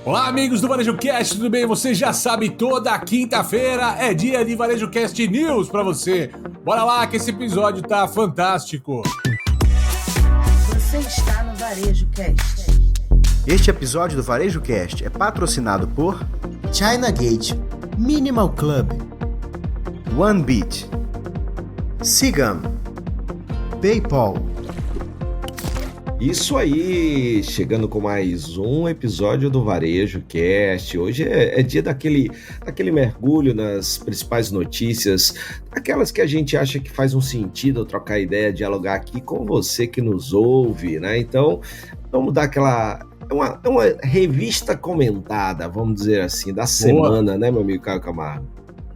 Olá, amigos do Varejo Cast, tudo bem? Você já sabe, toda quinta-feira é dia de Varejo Cast News pra você. Bora lá que esse episódio tá fantástico. Você está no Varejo Cast. Este episódio do Varejo Cast é patrocinado por China Gate, Minimal Club, OneBeat, Sigam, PayPal. Isso aí, chegando com mais um episódio do Varejo Cast. Hoje é dia daquele mergulho nas principais notícias, aquelas que a gente acha que faz um sentido trocar ideia, dialogar aqui com você que nos ouve, né? Então, vamos dar uma revista comentada, vamos dizer assim, da semana, né, meu amigo Caio Camargo?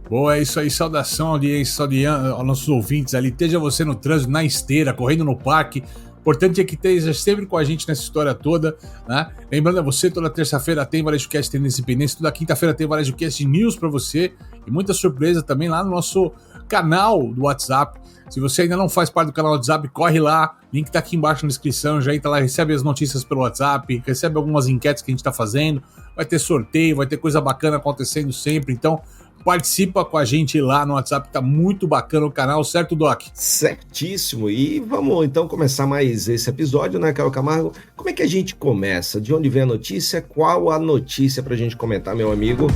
Boa, é isso aí, saudação, audiência, aos nossos ouvintes ali. Esteja você no trânsito, na esteira, correndo no parque. O importante é que esteja sempre com a gente nessa história toda, né? Lembrando a você, toda terça-feira tem Varejo Cast Tendência e Independência, toda quinta-feira tem Varejo Cast News pra você e muita surpresa também lá no nosso canal do WhatsApp. Se você ainda não faz parte do canal do WhatsApp, corre lá, link tá aqui embaixo na descrição, já entra lá, recebe as notícias pelo WhatsApp, recebe algumas enquetes que a gente tá fazendo, vai ter sorteio, vai ter coisa bacana acontecendo sempre, então participa com a gente lá no WhatsApp, tá muito bacana o canal, certo, Doc? Certíssimo, e vamos então começar mais esse episódio, né, Caio Camargo? Como é que a gente começa? De onde vem a notícia? Qual a notícia pra gente comentar, meu amigo?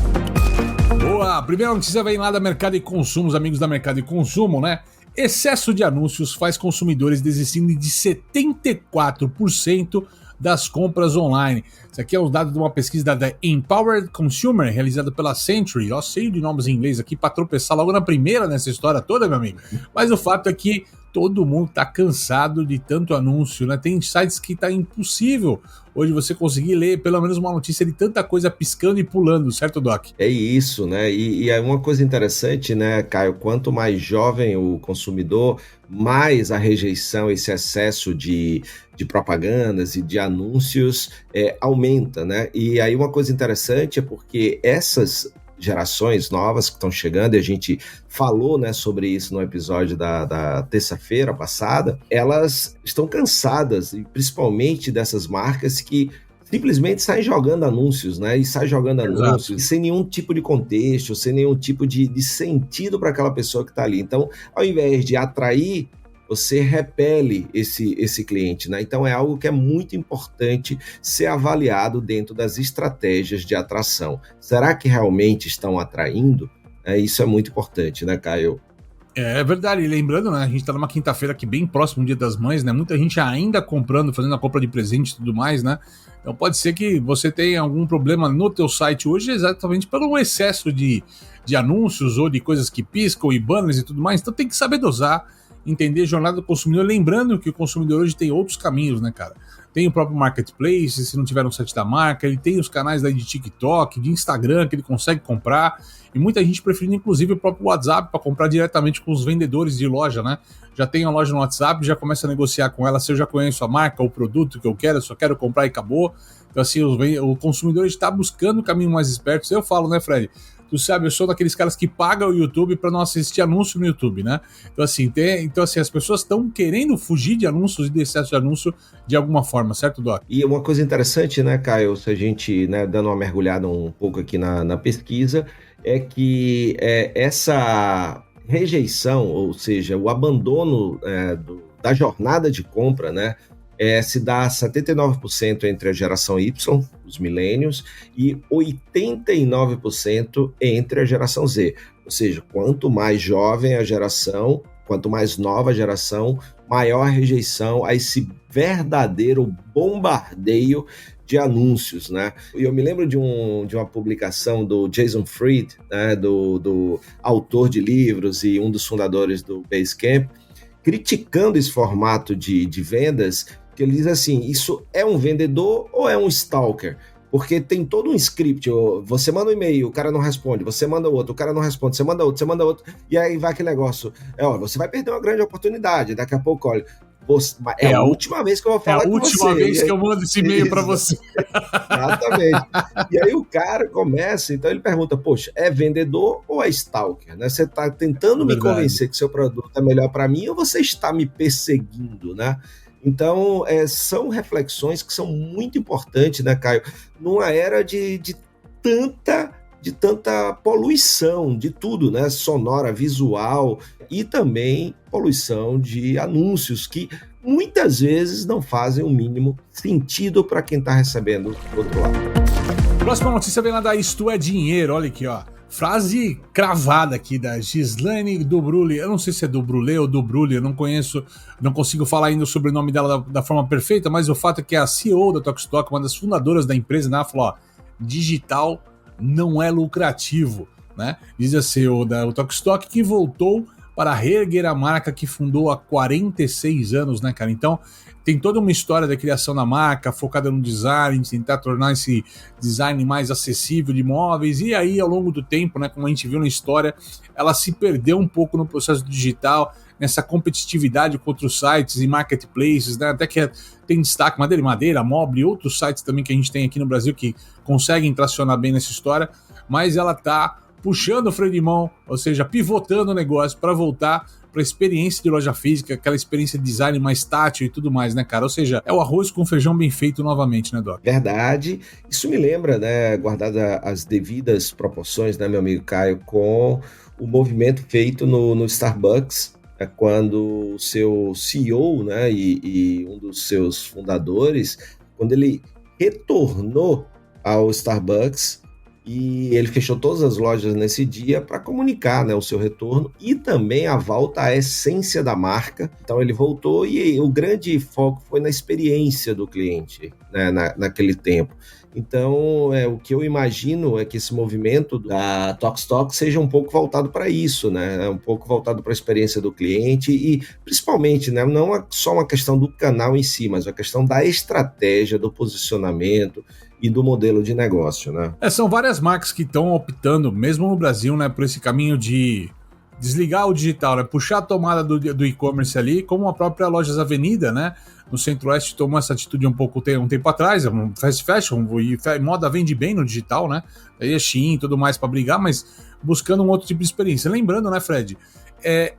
Boa, a primeira notícia vem lá da Mercado e Consumo, os amigos da Mercado e Consumo, né? Excesso de anúncios faz consumidores desistirem de 74% das compras online. Isso aqui é um dado de uma pesquisa da Empowered Consumer, realizada pela Century. Ó, cheio de nomes em inglês aqui para tropeçar logo na primeira nessa história toda, meu amigo. Mas o fato é que todo mundo tá cansado de tanto anúncio, né? Tem sites que tá impossível hoje você conseguir ler pelo menos uma notícia de tanta coisa piscando e pulando, certo, Doc? É isso, né? E é uma coisa interessante, né, Caio? Quanto mais jovem o consumidor, mais a rejeição, esse excesso de propagandas e de anúncios aumenta, né? E aí uma coisa interessante é porque essas gerações novas que estão chegando, e a gente falou, né, sobre isso no episódio da terça-feira passada, elas estão cansadas, e principalmente dessas marcas que simplesmente saem jogando anúncios, né, e saem jogando anúncios sem nenhum tipo de contexto, sem nenhum tipo de sentido para aquela pessoa que está ali. Então, ao invés de atrair, você repele esse cliente, né? Então é algo que é muito importante ser avaliado dentro das estratégias de atração. Será que realmente estão atraindo? Isso é muito importante, né, Caio? É verdade, e lembrando, né, a gente tá numa quinta-feira aqui bem próximo do Dia das Mães, né, muita gente ainda comprando, fazendo a compra de presente e tudo mais, né, então pode ser que você tenha algum problema no teu site hoje exatamente pelo excesso de anúncios ou de coisas que piscam e banners e tudo mais, então tem que saber dosar, entender a jornada do consumidor, lembrando que o consumidor hoje tem outros caminhos, né, cara? Tem o próprio marketplace, se não tiver no site da marca, ele tem os canais aí de TikTok, de Instagram, que ele consegue comprar, e muita gente preferindo inclusive o próprio WhatsApp para comprar diretamente com os vendedores de loja, né? Já tem a loja no WhatsApp, já começa a negociar com ela, se eu já conheço a marca, o produto que eu quero, eu só quero comprar e acabou. Então assim, o consumidor está buscando caminho mais espertos. Eu falo, né, Fred? Tu sabe, eu sou daqueles caras que pagam o YouTube para não assistir anúncio no YouTube, né? Então assim, as pessoas estão querendo fugir de anúncios e de excesso de anúncio de alguma forma, certo, Doc? E uma coisa interessante, né, Caio, se a gente, né, dando uma mergulhada um pouco aqui na pesquisa, é que essa rejeição, ou seja, o abandono da jornada de compra, né, se dá 79% entre a geração Y, os millennials, e 89% entre a geração Z. Ou seja, quanto mais jovem a geração, quanto mais nova a geração, maior a rejeição a esse verdadeiro bombardeio de anúncios, né? E eu me lembro de uma publicação do Jason Fried, né, do autor de livros e um dos fundadores do Basecamp, criticando esse formato de vendas, que ele diz assim, isso é um vendedor ou é um stalker? Porque tem todo um script, você manda um e-mail, o cara não responde, você manda outro, o cara não responde, você manda outro, e aí vai aquele negócio, você vai perder uma grande oportunidade, daqui a pouco, olha, é a última vez que eu vou falar com você. É a última vez que eu mando esse e-mail para você. Exatamente. E aí o cara começa, então ele pergunta, poxa, é vendedor ou é stalker? Né? Você está tentando me convencer que seu produto é melhor para mim ou você está me perseguindo, né? Então, são reflexões que são muito importantes, né, Caio? Numa era de tanta poluição de tudo, né? Sonora, visual e também poluição de anúncios que muitas vezes não fazem o mínimo sentido para quem está recebendo do outro lado. Próxima notícia vem lá da Isto é Dinheiro, olha aqui, ó. Frase cravada aqui da Gislaine Dobrulli. Eu não sei se é Dobrulli ou Dobrulli, eu não conheço, não consigo falar ainda o sobrenome dela da forma perfeita, mas o fato é que a CEO da Tokstok, uma das fundadoras da empresa, né, ela falou, ó, digital não é lucrativo, né? Diz a CEO da Tokstok que voltou para reerguer a marca que fundou há 46 anos, né, cara? Então, tem toda uma história da criação da marca, focada no design, de tentar tornar esse design mais acessível de imóveis, e aí, ao longo do tempo, né, como a gente viu na história, ela se perdeu um pouco no processo digital, nessa competitividade com outros sites e marketplaces, né, até que tem destaque Madeira, Mobile e outros sites também que a gente tem aqui no Brasil que conseguem tracionar bem nessa história, mas ela tá puxando o freio de mão, ou seja, pivotando o negócio para voltar para a experiência de loja física, aquela experiência de design mais tátil e tudo mais, né, cara? Ou seja, é o arroz com feijão bem feito novamente, né, Doc? Verdade. Isso me lembra, né, guardada as devidas proporções, né, meu amigo Caio, com o movimento feito no Starbucks, quando o seu CEO, né, e um dos seus fundadores, quando ele retornou ao Starbucks, e ele fechou todas as lojas nesse dia para comunicar, né, o seu retorno e também a volta à essência da marca. Então ele voltou e o grande foco foi na experiência do cliente, né, naquele tempo. Então, o que eu imagino é que esse movimento da Tokstok seja um pouco voltado para isso, né? Um pouco voltado para a experiência do cliente e, principalmente, né, não é só uma questão do canal em si, mas a questão da estratégia, do posicionamento e do modelo de negócio, né? São várias marcas que estão optando, mesmo no Brasil, né, por esse caminho de desligar o digital, né, puxar a tomada do e-commerce ali, como a própria Lojas Avenida, né, no Centro-Oeste tomou essa atitude um tempo atrás, um fast fashion, e moda vende bem no digital, né, aí é Shein e tudo mais para brigar, mas buscando um outro tipo de experiência. Lembrando, né, Fred,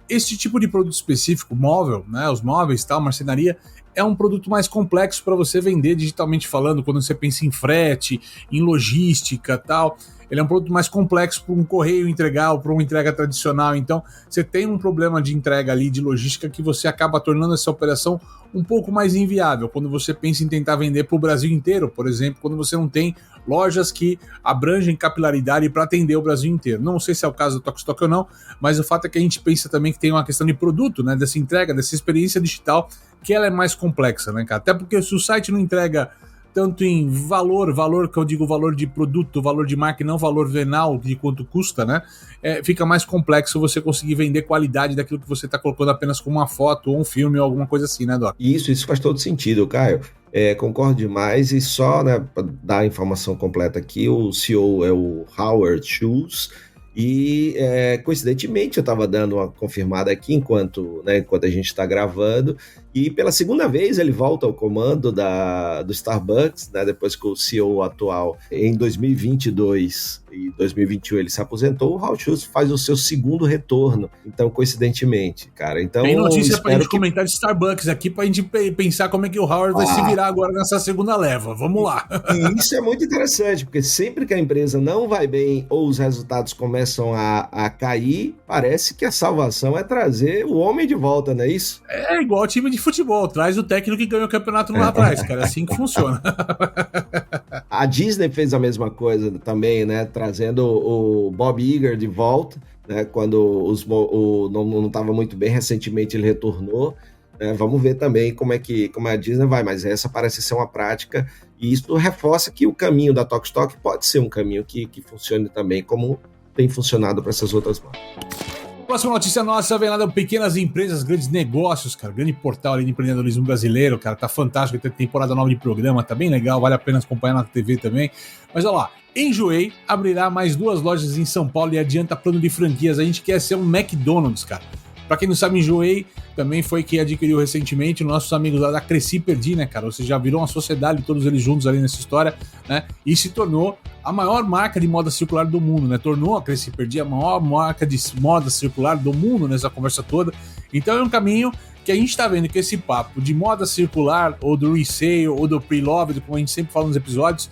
esse tipo de produto específico, móvel, né, os móveis, tal, marcenaria, é um produto mais complexo para você vender digitalmente falando, quando você pensa em frete, em logística, tal. Ele é um produto mais complexo para um correio entregar ou para uma entrega tradicional. Então, você tem um problema de entrega ali, de logística, que você acaba tornando essa operação um pouco mais inviável. Quando você pensa em tentar vender para o Brasil inteiro, por exemplo, quando você não tem lojas que abrangem capilaridade para atender o Brasil inteiro. Não sei se é o caso do Tokstok ou não, mas o fato é que a gente pensa também que tem uma questão de produto, né, dessa entrega, dessa experiência digital, que ela é mais complexa, né, cara? Até porque se o site não entrega tanto em valor que eu digo valor de produto, valor de marca e não valor venal de quanto custa, né? Fica mais complexo você conseguir vender qualidade daquilo que você está colocando apenas com uma foto ou um filme ou alguma coisa assim, né, Doc? Isso faz todo sentido, Caio. Concordo demais e só, né, para dar a informação completa aqui, o CEO é o Howard Schultz e, coincidentemente, eu estava dando uma confirmada aqui enquanto a gente está gravando. E pela segunda vez ele volta ao comando do Starbucks, né, depois que o CEO atual, em 2022 e 2021, ele se aposentou, o Howard Schultz faz o seu segundo retorno. Então, coincidentemente, cara. Então, tem notícia pra gente comentar de Starbucks aqui, pra gente pensar como é que o Howard vai se virar agora nessa segunda leva. Vamos lá. E isso é muito interessante, porque sempre que a empresa não vai bem ou os resultados começam a cair, parece que a salvação é trazer o homem de volta, não é isso? É igual time de futebol, traz o técnico que ganhou o campeonato lá atrás, cara, é assim que funciona. A Disney fez a mesma coisa também, né, trazendo o Bob Iger de volta, né, quando não estava muito bem, recentemente ele retornou, né, vamos ver também como a Disney vai, mas essa parece ser uma prática, e isso reforça que o caminho da Tokstok pode ser um caminho que funcione também como tem funcionado para essas outras marcas. Próxima notícia nossa vem lá da Pequenas Empresas, Grandes Negócios, cara, grande portal ali de empreendedorismo brasileiro, cara, tá fantástico, tem temporada nova de programa, tá bem legal, vale a pena acompanhar na TV também. Mas olha lá, Enjoei abrirá mais 2 lojas em São Paulo e adianta plano de franquias, a gente quer ser um McDonald's, cara. Pra quem não sabe, Enjoei também foi quem adquiriu recentemente nossos amigos lá da Cresci Perdi, né, cara? Ou seja, já virou uma sociedade, todos eles juntos ali nessa história, né? E se tornou a maior marca de moda circular do mundo, né? Tornou a Cresci Perdi a maior marca de moda circular do mundo nessa conversa toda. Então é um caminho que a gente tá vendo que esse papo de moda circular, ou do resale, ou do pre-loved, como a gente sempre fala nos episódios,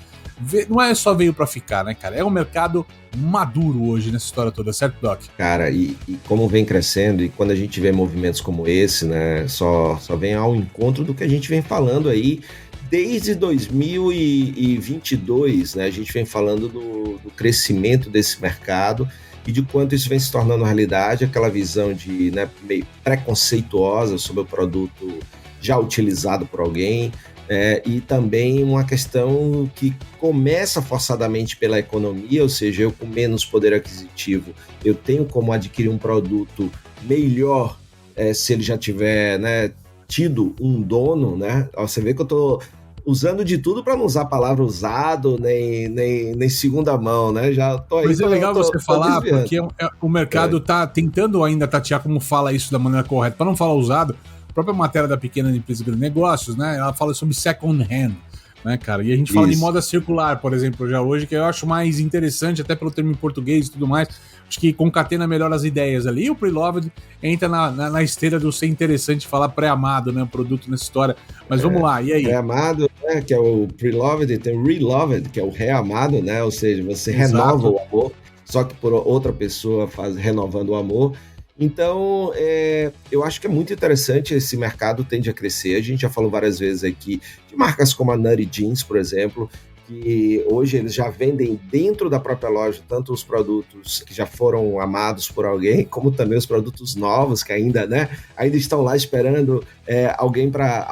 não é só veio pra ficar, né, cara? É um mercado maduro hoje nessa história toda, certo, Doc? Cara, e como vem crescendo, e quando a gente vê movimentos como esse, né, só vem ao encontro do que a gente vem falando aí desde 2022, né? A gente vem falando do crescimento desse mercado e de quanto isso vem se tornando realidade, aquela visão de, né, meio preconceituosa sobre o produto já utilizado por alguém, e também uma questão que começa forçadamente pela economia, ou seja, eu com menos poder aquisitivo, eu tenho como adquirir um produto melhor se ele já tiver, né, tido um dono, né? Você vê que eu estou usando de tudo para não usar a palavra usado, nem segunda mão, né? Já tô aí. Mas é legal você falar, porque o mercado tá tentando ainda tatear como fala isso da maneira correta, para não falar usado. A própria matéria da Pequena Empresa e Grandes Negócios, né? Ela fala sobre second hand, né, cara? E a gente fala de moda circular, por exemplo, já hoje, que eu acho mais interessante, até pelo termo em português e tudo mais. Acho que concatena melhor as ideias ali. E o pre-loved entra na esteira do ser interessante falar pré-amado, né? O produto nessa história. Mas vamos lá, e aí? Pré-amado, né? Que é o pre-loved, tem o reloved, que é o reamado, né? Ou seja, você renova o amor, só que por outra pessoa renovando o amor. Então, eu acho que é muito interessante, esse mercado tende a crescer. A gente já falou várias vezes aqui de marcas como a Nutty Jeans, por exemplo, que hoje eles já vendem dentro da própria loja tanto os produtos que já foram amados por alguém, como também os produtos novos que ainda estão lá esperando alguém para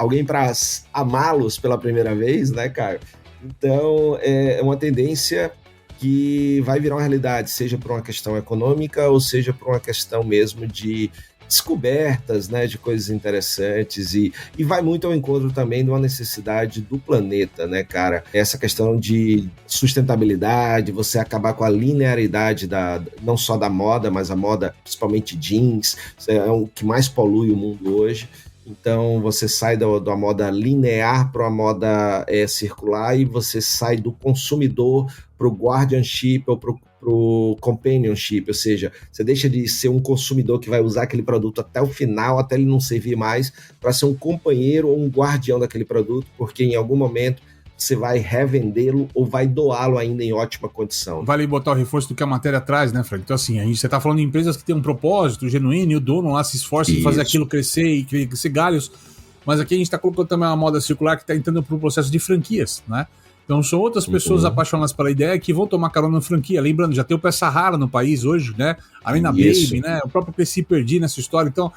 amá-los pela primeira vez, né, Caio? Então, é uma tendência que vai virar uma realidade, seja por uma questão econômica ou seja por uma questão mesmo de descobertas, né, de coisas interessantes e vai muito ao encontro também de uma necessidade do planeta, né, cara? Essa questão de sustentabilidade, você acabar com a linearidade não só da moda, mas a moda, principalmente jeans, é o que mais polui o mundo hoje. Então, você sai da moda linear para a moda circular e você sai do consumidor para o guardianship ou para o companionship, ou seja, você deixa de ser um consumidor que vai usar aquele produto até o final, até ele não servir mais, para ser um companheiro ou um guardião daquele produto, porque em algum momento você vai revendê-lo ou vai doá-lo ainda em ótima condição. Vale botar o reforço do que a matéria traz, né, Frank? Então, assim, você está falando de empresas que têm um propósito genuíno e o dono lá se esforça em fazer aquilo crescer e crescer galhos, mas aqui a gente está colocando também uma moda circular que está entrando para o processo de franquias, né? Então são outras pessoas apaixonadas pela ideia que vão tomar carona na franquia. Lembrando, já tem o Peça Rara no país hoje, né? Além da Baby, né? O próprio Cresci Perdi nessa história. Então,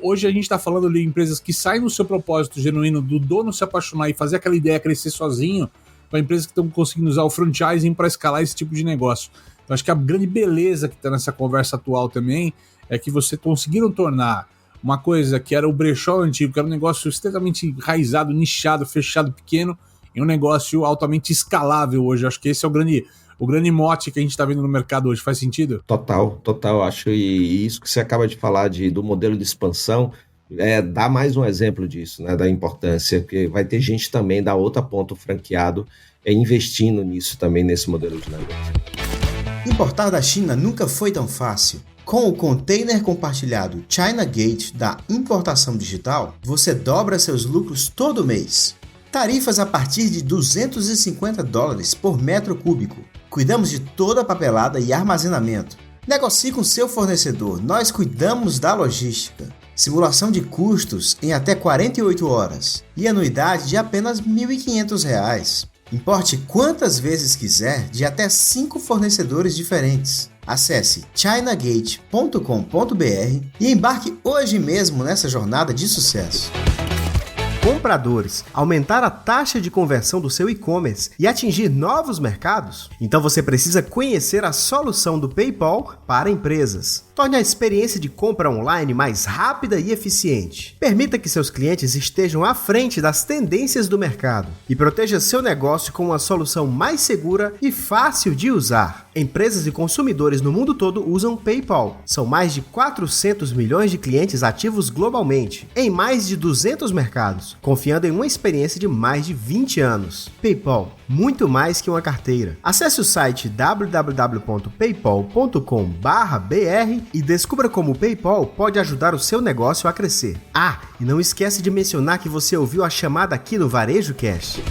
hoje a gente está falando de empresas que saem no seu propósito genuíno do dono se apaixonar e fazer aquela ideia crescer sozinho, para empresas que estão conseguindo usar o franchising para escalar esse tipo de negócio. Então acho que a grande beleza que está nessa conversa atual também é que você conseguiram tornar uma coisa que era o brechó antigo, que era um negócio extremamente enraizado, nichado, fechado, pequeno, em um negócio altamente escalável hoje. Acho que esse é o grande mote que a gente está vendo no mercado hoje. Faz sentido? Total, acho. E isso que você acaba de falar do modelo de expansão, dá mais um exemplo disso, né, da importância, porque vai ter gente também da outra ponta, o franqueado, investindo nisso também, nesse modelo de negócio. Importar da China nunca foi tão fácil. Com o container compartilhado China Gate da importação digital, você dobra seus lucros todo mês. Tarifas a partir de $250 por metro cúbico. Cuidamos de toda a papelada e armazenamento. Negocie com seu fornecedor, nós cuidamos da logística. Simulação de custos em até 48 horas e anuidade de apenas R$ 1.500. Importe quantas vezes quiser de até 5 fornecedores diferentes. Acesse chinagate.com.br e embarque hoje mesmo nessa jornada de sucesso. Compradores, aumentar a taxa de conversão do seu e-commerce e atingir novos mercados? Então você precisa conhecer a solução do PayPal para empresas. Torne a experiência de compra online mais rápida e eficiente. Permita que seus clientes estejam à frente das tendências do mercado e proteja seu negócio com uma solução mais segura e fácil de usar. Empresas e consumidores no mundo todo usam PayPal. São mais de 400 milhões de clientes ativos globalmente, em mais de 200 mercados, confiando em uma experiência de mais de 20 anos. PayPal, muito mais que uma carteira. Acesse o site www.paypal.com/br e descubra como o PayPal pode ajudar o seu negócio a crescer. Ah, e não esquece de mencionar que você ouviu a chamada aqui no Varejo Cast.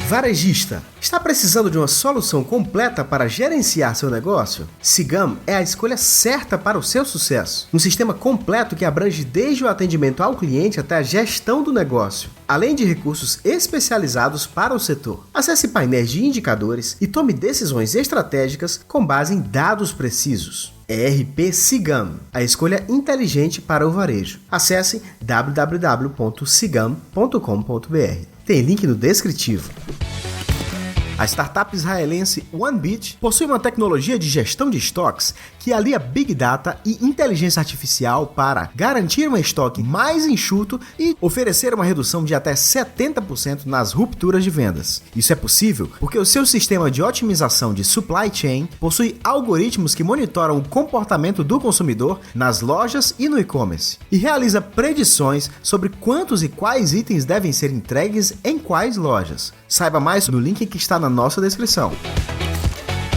Varejista, está precisando de uma solução completa para gerenciar seu negócio? Cigam é a escolha certa para o seu sucesso. Um sistema completo que abrange desde o atendimento ao cliente até a gestão do negócio, além de recursos especializados para o setor. Acesse painéis de indicadores e tome decisões estratégicas com base em dados precisos. ERP Cigam, a escolha inteligente para o varejo. Acesse www.cigam.com.br. Tem link no descritivo. A startup israelense OneBit possui uma tecnologia de gestão de estoques que alia Big Data e inteligência artificial para garantir um estoque mais enxuto e oferecer uma redução de até 70% nas rupturas de vendas. Isso é possível porque o seu sistema de otimização de supply chain possui algoritmos que monitoram o comportamento do consumidor nas lojas e no e-commerce e realiza predições sobre quantos e quais itens devem ser entregues em quais lojas. Saiba mais no link que está na nossa descrição.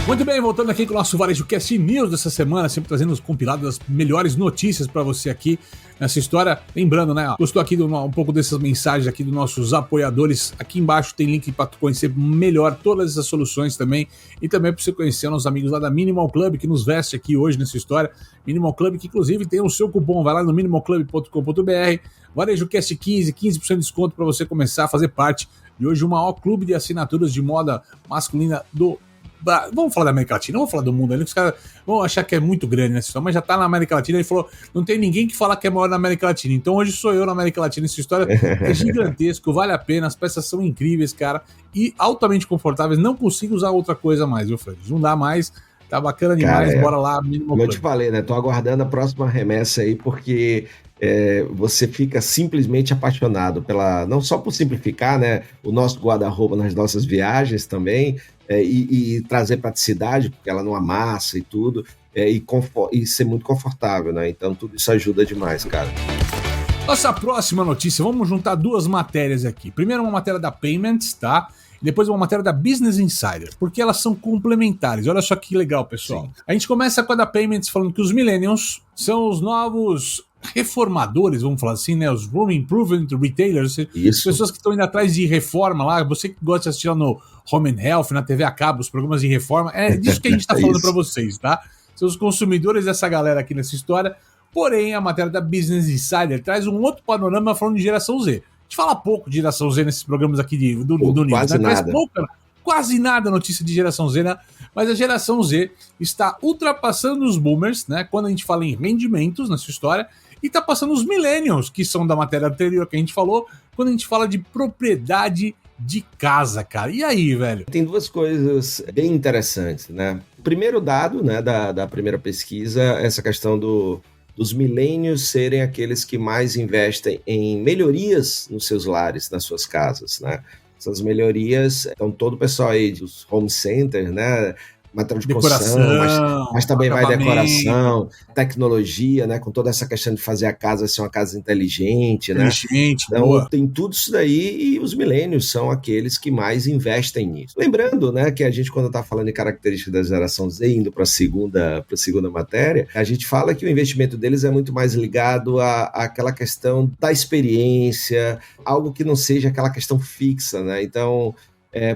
Muito bem, voltando aqui com o nosso Varejo Cast News dessa semana, sempre trazendo os compilados das melhores notícias para você aqui nessa história. Lembrando, né, gostou aqui um pouco dessas mensagens aqui dos nossos apoiadores? Aqui embaixo tem link para tu conhecer melhor todas essas soluções também, e também para você conhecer os nossos amigos lá da Minimal Club, que nos veste aqui hoje nessa história. Minimal Club, que inclusive tem o seu cupom, vai lá no minimalclub.com.br, Varejo Cast 15% de desconto para você começar a fazer parte de hoje o maior clube de assinaturas de moda masculina do... Vamos falar da América Latina, não vamos falar do mundo ali, os caras vão achar que é muito grande nessa história, mas já tá na América Latina. Ele falou, não tem ninguém que falar que é maior na América Latina, então hoje sou eu na América Latina. Essa história é gigantesco, vale a pena, as peças são incríveis, cara, e altamente confortáveis. Não consigo usar outra coisa mais, viu, Fred? Não dá mais, tá bacana demais, cara, bora lá, Minimal Club. Eu te falei, né, tô aguardando a próxima remessa aí, porque... você fica simplesmente apaixonado não só por simplificar, né, o nosso guarda-roupa nas nossas viagens também, e trazer praticidade, porque ela não amassa e tudo, e ser muito confortável, né? Então tudo isso ajuda demais, cara. Nossa próxima notícia, vamos juntar duas matérias aqui. Primeiro uma matéria da Payments, tá? E depois uma matéria da Business Insider, porque elas são complementares. Olha só que legal, pessoal. Sim. A gente começa com a da Payments falando que os millennials são os novos reformadores, vamos falar assim, né? Os Home Improvement Retailers, isso. Pessoas que estão indo atrás de reforma lá. Você que gosta de assistir lá no Home and Health, na TV a cabo, os programas de reforma, é disso que a gente está falando para vocês, tá? São os consumidores dessa galera aqui nessa história. Porém, a matéria da Business Insider traz um outro panorama falando de geração Z. A gente fala pouco de geração Z nesses programas aqui do News, quase né? nada. Quase nada notícia de geração Z, né? Mas a geração Z está ultrapassando os boomers, né? Quando a gente fala em rendimentos nessa história, e tá passando os millennials, que são da matéria anterior que a gente falou, quando a gente fala de propriedade de casa, cara. E aí, velho? Tem duas coisas bem interessantes, né? O primeiro dado, né, da primeira pesquisa, essa questão dos millennials serem aqueles que mais investem em melhorias nos seus lares, nas suas casas, né? Essas melhorias, então todo o pessoal aí dos home centers, né? Material de construção, mas também vai decoração, tecnologia, né? Com toda essa questão de fazer a casa ser uma casa inteligente, né? Então boa. Tem tudo isso daí, e os millennials são aqueles que mais investem nisso. Lembrando, né, que a gente, quando está falando de características da geração Z, indo para a segunda matéria, a gente fala que o investimento deles é muito mais ligado àquela questão da experiência, algo que não seja aquela questão fixa, né? Então,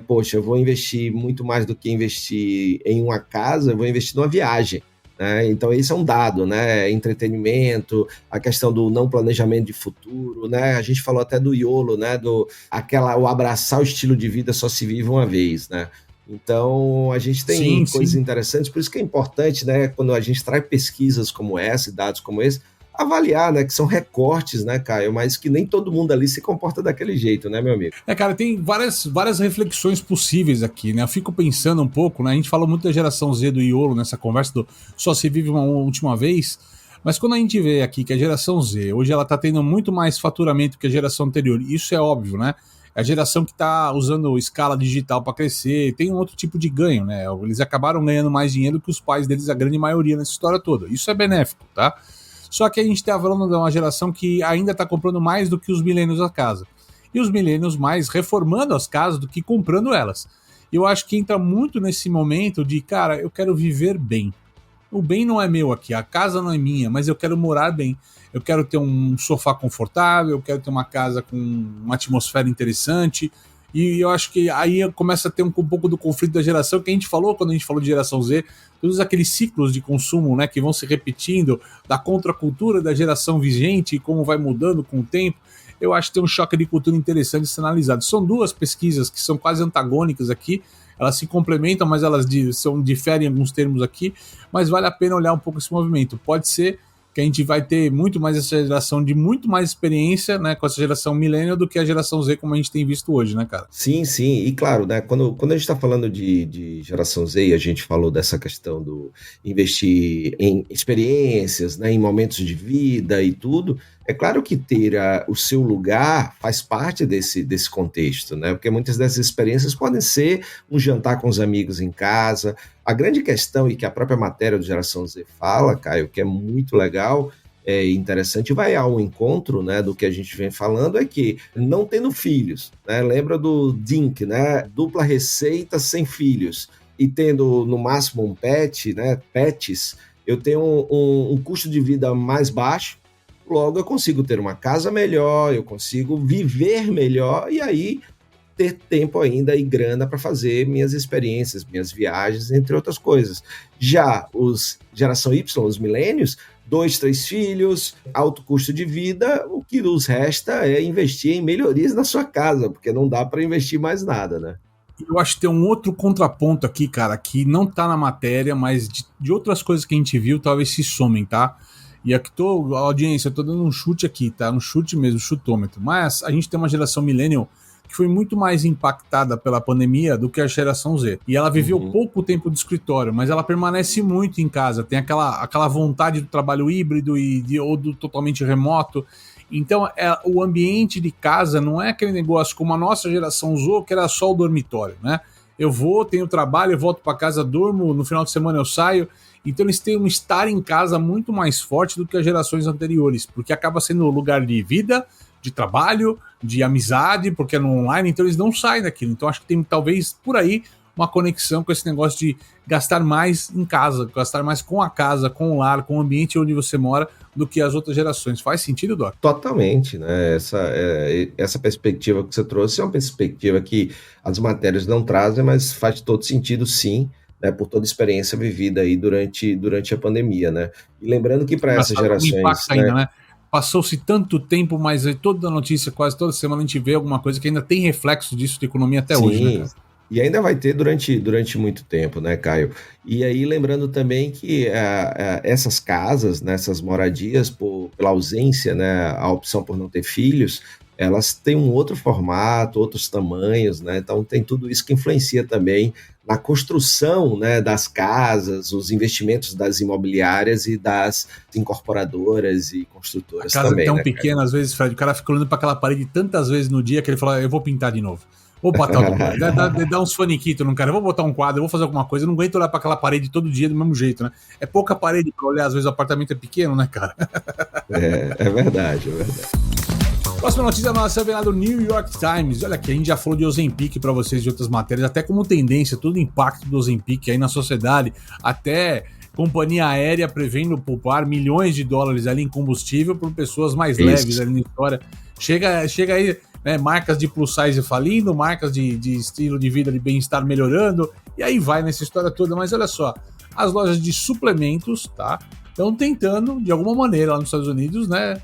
poxa, eu vou investir muito mais do que investir em uma casa, eu vou investir numa viagem, né? Então esse é um dado, né? Entretenimento, a questão do não planejamento de futuro, né? A gente falou até do YOLO, né? O abraçar o estilo de vida só se vive uma vez, né? Então a gente tem coisas interessantes, por isso que é importante, né? Quando a gente traz pesquisas como essa, dados como esse, avaliar, né, que são recortes, né, Caio, mas que nem todo mundo ali se comporta daquele jeito, né, meu amigo? Cara, tem várias reflexões possíveis aqui, né, eu fico pensando um pouco, né, a gente falou muito da geração Z do YOLO nessa conversa do só se vive uma última vez, mas quando a gente vê aqui que a geração Z, hoje ela tá tendo muito mais faturamento que a geração anterior, isso é óbvio, né, É a geração que está usando escala digital para crescer, tem um outro tipo de ganho, né? Eles acabaram ganhando mais dinheiro que os pais deles, a grande maioria nessa história toda. Isso é benéfico, tá? Só que a gente está falando de uma geração que ainda está comprando mais do que os milênios a casa. E os milênios mais reformando as casas do que comprando elas. Eu acho que entra muito nesse momento de, cara, eu quero viver bem. O bem não é meu aqui, a casa não é minha, mas eu quero morar bem. Eu quero ter um sofá confortável, eu quero ter uma casa com uma atmosfera interessante. E eu acho que aí começa a ter um pouco do conflito da geração que a gente falou quando a gente falou de geração Z, todos aqueles ciclos de consumo, né, que vão se repetindo, da contracultura da geração vigente, como vai mudando com o tempo. Eu acho que tem um choque de cultura interessante de ser analisado. São duas pesquisas que são quase antagônicas aqui, elas se complementam, mas elas diferem em alguns termos aqui, mas vale a pena olhar um pouco esse movimento. Pode ser que a gente vai ter muito mais essa geração de muito mais experiência, né, com essa geração millennial do que a geração Z, como a gente tem visto hoje, né, cara? Sim, sim, e claro, né, quando a gente está falando de geração Z, e a gente falou dessa questão do investir em experiências, né, em momentos de vida e tudo, é claro que ter o seu lugar faz parte desse contexto, né, porque muitas dessas experiências podem ser um jantar com os amigos em casa. A grande questão, e que a própria matéria do Geração Z fala, Caio, que é muito legal, é interessante, vai ao encontro, né, do que a gente vem falando, é que não tendo filhos, né, lembra do Dink, né, dupla receita sem filhos, e tendo no máximo um pet, né, pets, eu tenho um custo de vida mais baixo, logo eu consigo ter uma casa melhor, eu consigo viver melhor, e aí ter tempo ainda e grana para fazer minhas experiências, minhas viagens, entre outras coisas. Já os geração Y, os milênios, 2, 3 filhos, alto custo de vida, o que nos resta é investir em melhorias na sua casa, porque não dá para investir mais nada, né? Eu acho que tem um outro contraponto aqui, cara, que não tá na matéria, mas de outras coisas que a gente viu, talvez se somem, tá? E aqui audiência, eu tô dando um chute aqui, tá? Um chute mesmo, chutômetro. Mas a gente tem uma geração millennial que foi muito mais impactada pela pandemia do que a geração Z. E ela viveu pouco tempo de escritório, mas ela permanece muito em casa. Tem aquela vontade do trabalho híbrido ou do totalmente remoto. Então, o ambiente de casa não é aquele negócio como a nossa geração usou, que era só o dormitório, né? Eu tenho trabalho, eu volto para casa, durmo, no final de semana eu saio. Então eles têm um estar em casa muito mais forte do que as gerações anteriores, porque acaba sendo lugar de vida, de trabalho, de amizade, porque é no online, então eles não saem daquilo. Então acho que tem talvez por aí uma conexão com esse negócio de gastar mais em casa, gastar mais com a casa, com o lar, com o ambiente onde você mora, do que as outras gerações. Faz sentido, Doc? Totalmente, né? Essa perspectiva que você trouxe é uma perspectiva que as matérias não trazem, mas faz todo sentido, sim, né, por toda a experiência vivida aí durante a pandemia, né? E lembrando que para essas gerações... Ainda, né? Passou-se tanto tempo, mas toda notícia, quase toda semana, a gente vê alguma coisa que ainda tem reflexo disso de economia até hoje, né, cara? E ainda vai ter durante muito tempo, né, Caio? E aí, lembrando também que essas casas, né, essas moradias, pela ausência, né, a opção por não ter filhos, elas têm um outro formato, outros tamanhos, né? Então tem tudo isso que influencia também na construção, né, das casas, os investimentos das imobiliárias e das incorporadoras e construtoras também. A casa também, é tão pequena, às vezes, Fred, o cara fica olhando para aquela parede tantas vezes no dia que ele fala, eu vou pintar de novo. Vou botar dá uns faniquitos no cara, eu vou botar um quadro, eu vou fazer alguma coisa, eu não aguento olhar para aquela parede todo dia do mesmo jeito, né? É pouca parede para olhar, às vezes o apartamento é pequeno, né, cara? É verdade, é verdade. Próxima notícia nossa vem lá do New York Times. Olha aqui, a gente já falou de Ozempic para vocês de outras matérias, até como tendência, todo o impacto do Ozempic aí na sociedade, até companhia aérea prevendo poupar milhões de dólares ali em combustível por pessoas mais leves ali na história. Chega aí, né, marcas de plus size falindo, marcas de estilo de vida, de bem-estar melhorando, e aí vai nessa história toda. Mas olha só, as lojas de suplementos, tá, estão tentando, de alguma maneira, lá nos Estados Unidos, né,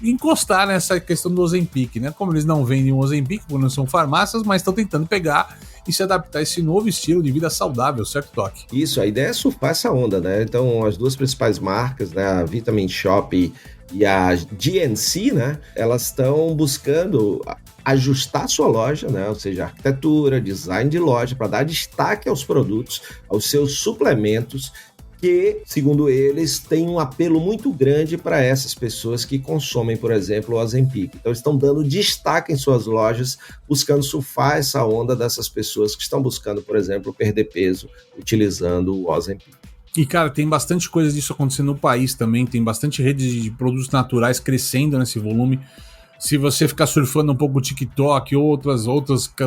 encostar nessa questão do Ozempic, né? Como eles não vendem o Ozempic, porque não são farmácias, mas estão tentando pegar e se adaptar a esse novo estilo de vida saudável, certo, Toque? Isso, a ideia é surfar essa onda, né? Então, as duas principais marcas, né, a Vitamin Shoppe e a GNC, né, elas estão buscando ajustar sua loja, né, ou seja, arquitetura, design de loja, para dar destaque aos produtos, aos seus suplementos, que, segundo eles, tem um apelo muito grande para essas pessoas que consomem, por exemplo, o Ozempic. Então, eles estão dando destaque em suas lojas, buscando surfar essa onda dessas pessoas que estão buscando, por exemplo, perder peso utilizando o Ozempic. E, cara, tem bastante coisa disso acontecendo no país também, tem bastante redes de produtos naturais crescendo nesse volume. Se você ficar surfando um pouco o TikTok, outras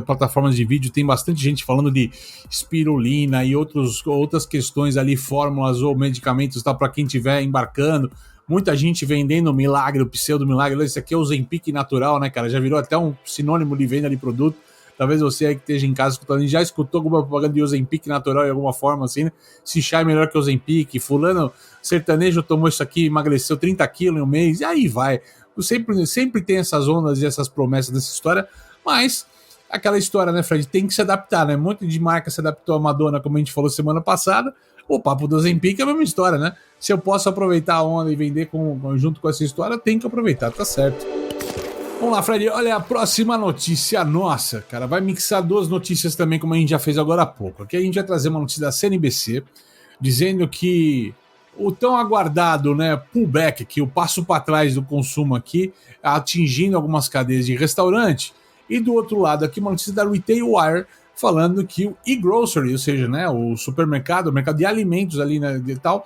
plataformas de vídeo, tem bastante gente falando de espirulina e outras questões ali, fórmulas ou medicamentos, tá, para quem estiver embarcando. Muita gente vendendo o milagre, o pseudo-milagre. Esse aqui é o Ozempic natural, né, cara? Já virou até um sinônimo de venda de produto. Talvez você aí que esteja em casa escutando, já escutou alguma propaganda de Ozempic natural de alguma forma, assim, né? Se chá é melhor que Ozempic, fulano sertanejo tomou isso aqui, emagreceu 30 quilos em um mês, e aí vai. Sempre tem essas ondas e essas promessas dessa história, mas aquela história, né, Fred, tem que se adaptar, né? Um monte de marca se adaptou a Madonna, como a gente falou semana passada. O papo do Ozempic é a mesma história, né? Se eu posso aproveitar a onda e vender junto com essa história, eu tenho que aproveitar, tá certo. Vamos lá, Fred, olha a próxima notícia nossa, cara, vai mixar duas notícias também, como a gente já fez agora há pouco. Aqui a gente vai trazer uma notícia da CNBC, dizendo que o tão aguardado, né, pullback, que o passo para trás do consumo aqui, atingindo algumas cadeias de restaurante. E do outro lado aqui, uma notícia da Retail Wire, falando que o e-grocery, ou seja, né, o supermercado, o mercado de alimentos ali, né, e tal,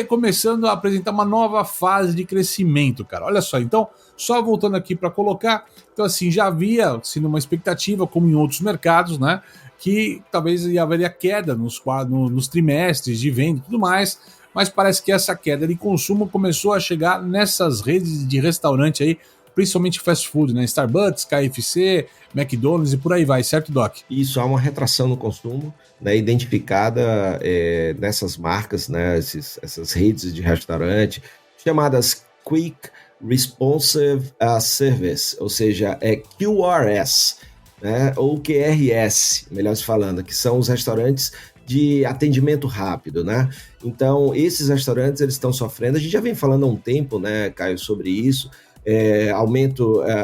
começando a apresentar uma nova fase de crescimento, cara. Olha só, então, só voltando aqui para colocar, então assim, já havia sido uma expectativa, como em outros mercados, né, que talvez haveria queda nos trimestres de venda e tudo mais, mas parece que essa queda de consumo começou a chegar nessas redes de restaurante aí, principalmente fast food, né? Starbucks, KFC, McDonald's e por aí vai, certo, Doc? Isso, há uma retração no consumo, né, identificada nessas marcas, né, essas redes de restaurante, chamadas Quick Responsive Service, ou seja, QRS, né, ou QRS, melhor se falando, que são os restaurantes de atendimento rápido, né? Então, esses restaurantes, eles estão sofrendo, a gente já vem falando há um tempo, né, Caio, sobre isso,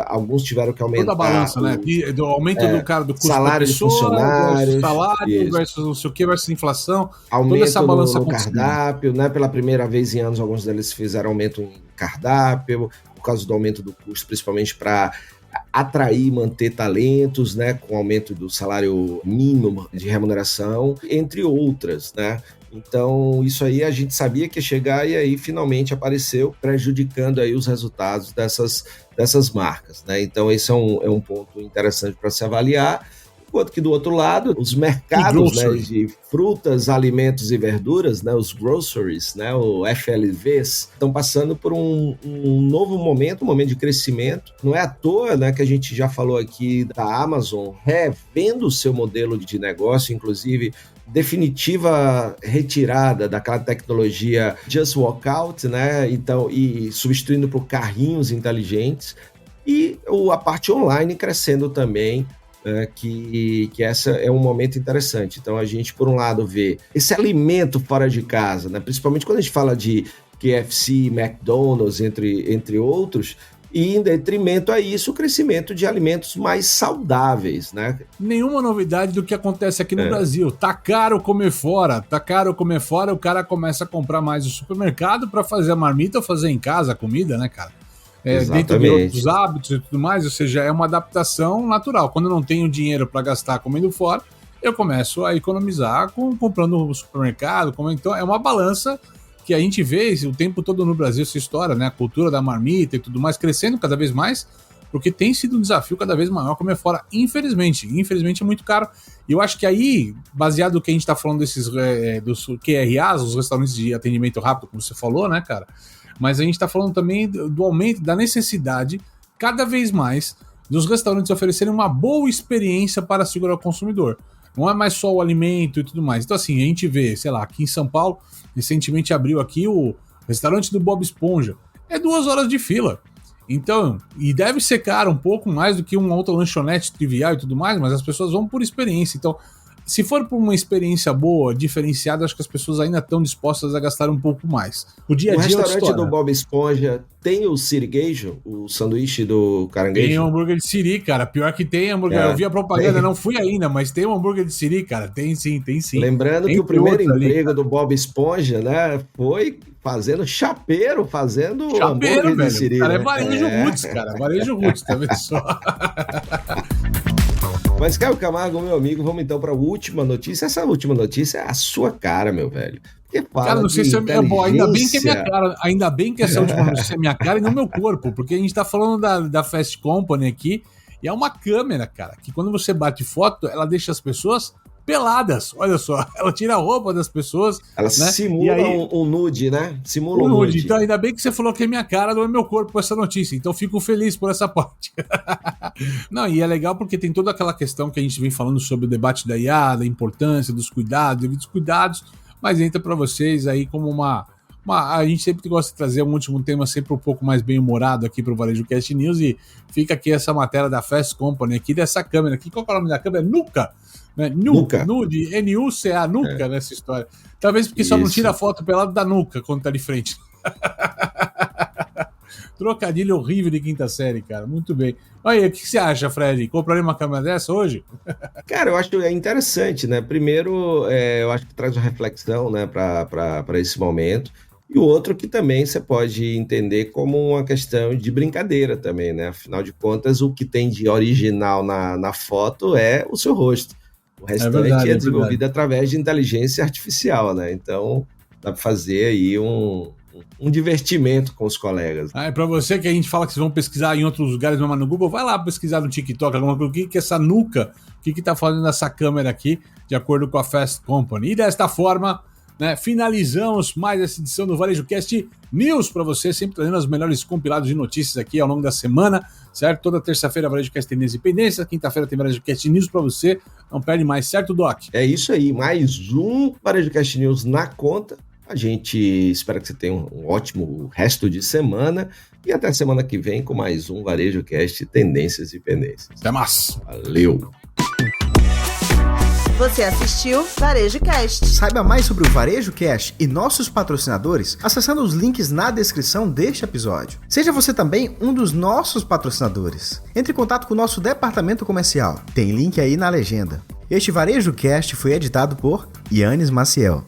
alguns tiveram que aumentar... Toda a balança, né? Do aumento do custo salário da pessoa, de funcionários, salário versus não sei o que, versus inflação, aumento toda essa balança no cardápio, né? Pela primeira vez em anos, alguns deles fizeram aumento em cardápio, por causa do aumento do custo, principalmente para atrair e manter talentos, né, com aumento do salário mínimo de remuneração, entre outras, né? Então, isso aí a gente sabia que ia chegar e aí finalmente apareceu, prejudicando aí os resultados dessas marcas, né? Então, esse é um ponto interessante para se avaliar. Enquanto que do outro lado, os mercados, né, de frutas, alimentos e verduras, né, os groceries, né, o FLVs, estão passando por um novo momento, um momento de crescimento. Não é à toa, né, que a gente já falou aqui da Amazon revendo o seu modelo de negócio, inclusive definitiva retirada daquela tecnologia Just Walk Out, né, então, e substituindo por carrinhos inteligentes, e a parte online crescendo também, que essa é um momento interessante. Então a gente, por um lado, vê esse alimento fora de casa, né? Principalmente quando a gente fala de KFC, McDonald's, entre outros, e em detrimento a isso, o crescimento de alimentos mais saudáveis, né? Nenhuma novidade do que acontece aqui no Brasil. Tá caro comer fora, o cara começa a comprar mais no supermercado para fazer a marmita ou fazer em casa a comida, né, cara? Dentro de outros hábitos e tudo mais, ou seja, é uma adaptação natural. Quando eu não tenho dinheiro para gastar comendo fora, eu começo a economizar comprando no supermercado. Então é uma balança que a gente vê o tempo todo no Brasil, essa história, né? A cultura da marmita e tudo mais, crescendo cada vez mais, porque tem sido um desafio cada vez maior comer fora, infelizmente. Infelizmente é muito caro. E eu acho que aí, baseado no que a gente está falando dos QRAs, os restaurantes de atendimento rápido, como você falou, né, cara? Mas a gente está falando também do aumento da necessidade, cada vez mais, dos restaurantes oferecerem uma boa experiência para segurar o consumidor. Não é mais só o alimento e tudo mais. Então, assim, a gente vê, sei lá, aqui em São Paulo, recentemente abriu aqui o restaurante do Bob Esponja. É 2 horas de fila. Então, e deve ser caro um pouco mais do que uma outra lanchonete trivial e tudo mais, mas as pessoas vão por experiência. Então, se for por uma experiência boa, diferenciada, acho que as pessoas ainda estão dispostas a gastar um pouco mais. O dia a dia O restaurante do Bob Esponja tem o sirigueijo, o sanduíche do caranguejo? Tem hambúrguer de siri, cara. Pior que tem hambúrguer. Eu vi a propaganda, não fui ainda, mas tem um hambúrguer de siri, cara. Tem sim. Lembrando tem que o primeiro emprego ali, do Bob Esponja, né, foi fazendo hambúrguer velho. de siri. Cara, né? é varejo roots, cara. Varejo roots, tá vendo só? Mas, Caio Camargo, meu amigo, vamos então para a última notícia. Essa última notícia é a sua cara, meu velho. Cara, não sei se é bom. Ainda bem que é minha cara. Ainda bem que essa última notícia é minha cara e não meu corpo. Porque a gente tá falando da Fast Company aqui. E é uma câmera, cara, que quando você bate foto, ela deixa as pessoas peladas. Olha só, ela tira a roupa das pessoas. Ela, né? Simula aí, um nude, né? Simula um nude. Então, ainda bem que você falou que é minha cara, não é meu corpo com essa notícia. Então, fico feliz por essa parte. Não, e é legal porque tem toda aquela questão que a gente vem falando sobre o debate da IA, da importância, dos cuidados, devidos cuidados, mas entra para vocês aí como a gente sempre gosta de trazer um último tema sempre um pouco mais bem-humorado aqui para o Varejo Cast News, e fica aqui essa matéria da Fast Company aqui, dessa câmera aqui. Qual é o nome da câmera? Nuca. Né? Nuca. Nude, N-U-C-A, Nuca, nessa história. Talvez porque só não tira foto pelado da nuca quando tá de frente. Trocadilho horrível de quinta série, cara. Muito bem. Olha aí, o que você acha, Fred? Compraria uma câmera dessa hoje? Cara, eu acho interessante, né? Primeiro, eu acho que traz uma reflexão, né, para esse momento. E o outro que também você pode entender como uma questão de brincadeira também, né? Afinal de contas, o que tem de original na foto é o seu rosto. O restante é desenvolvido através de inteligência artificial, né? Então, dá para fazer aí um divertimento com os colegas. É para você que a gente fala que vocês vão pesquisar em outros lugares, mas no Google, vai lá pesquisar no TikTok, alguma coisa, o que é essa nuca, o que tá fazendo essa câmera aqui, de acordo com a Fast Company. E desta forma, né, finalizamos mais essa edição do Varejo Cast News para você, sempre trazendo os melhores compilados de notícias aqui ao longo da semana, certo? Toda terça-feira Varejo Cast tem Independência, quinta-feira tem Varejo Cast News para você, não perde mais, certo, Doc? É isso aí, mais um Varejo Cast News na conta. A gente espera que você tenha um ótimo resto de semana e até semana que vem com mais um Varejo Cast Tendências e Pendências. Até mais! Valeu! Você assistiu Varejo Cast. Saiba mais sobre o Varejo Cast e nossos patrocinadores acessando os links na descrição deste episódio. Seja você também um dos nossos patrocinadores. Entre em contato com o nosso departamento comercial. Tem link aí na legenda. Este Varejo Cast foi editado por Yannis Maciel.